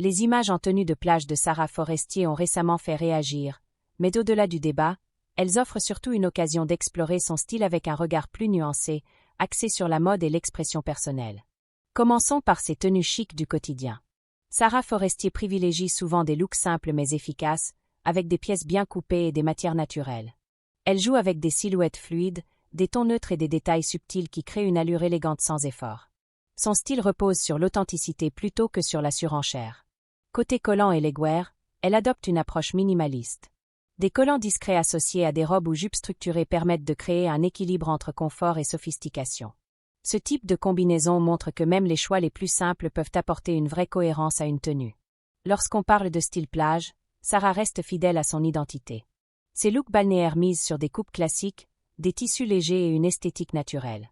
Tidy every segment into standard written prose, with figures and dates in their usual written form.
Les images en tenue de plage de Sarah Forestier ont récemment fait réagir, mais au-delà du débat, elles offrent surtout une occasion d'explorer son style avec un regard plus nuancé, axé sur la mode et l'expression personnelle. Commençons par ses tenues chics du quotidien. Sarah Forestier privilégie souvent des looks simples mais efficaces, avec des pièces bien coupées et des matières naturelles. Elle joue avec des silhouettes fluides, des tons neutres et des détails subtils qui créent une allure élégante sans effort. Son style repose sur l'authenticité plutôt que sur la surenchère. Côté collants et legwear, elle adopte une approche minimaliste. Des collants discrets associés à des robes ou jupes structurées permettent de créer un équilibre entre confort et sophistication. Ce type de combinaison montre que même les choix les plus simples peuvent apporter une vraie cohérence à une tenue. Lorsqu'on parle de style plage, Sarah reste fidèle à son identité. Ses looks balnéaires misent sur des coupes classiques, des tissus légers et une esthétique naturelle.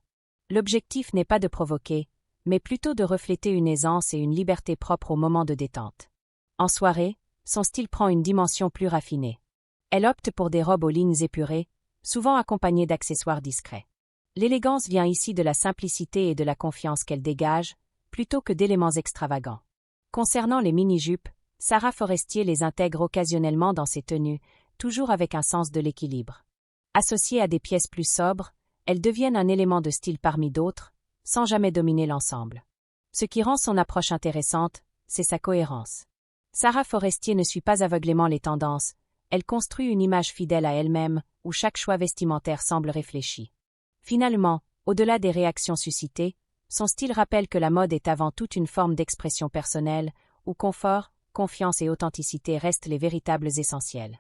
L'objectif n'est pas de provoquer, mais plutôt de refléter une aisance et une liberté propre au moment de détente. En soirée, son style prend une dimension plus raffinée. Elle opte pour des robes aux lignes épurées, souvent accompagnées d'accessoires discrets. L'élégance vient ici de la simplicité et de la confiance qu'elle dégage, plutôt que d'éléments extravagants. Concernant les mini-jupes, Sarah Forestier les intègre occasionnellement dans ses tenues, toujours avec un sens de l'équilibre. Associées à des pièces plus sobres, elles deviennent un élément de style parmi d'autres, sans jamais dominer l'ensemble. Ce qui rend son approche intéressante, c'est sa cohérence. Sarah Forestier ne suit pas aveuglément les tendances, elle construit une image fidèle à elle-même, où chaque choix vestimentaire semble réfléchi. Finalement, au-delà des réactions suscitées, son style rappelle que la mode est avant tout une forme d'expression personnelle, où confort, confiance et authenticité restent les véritables essentiels.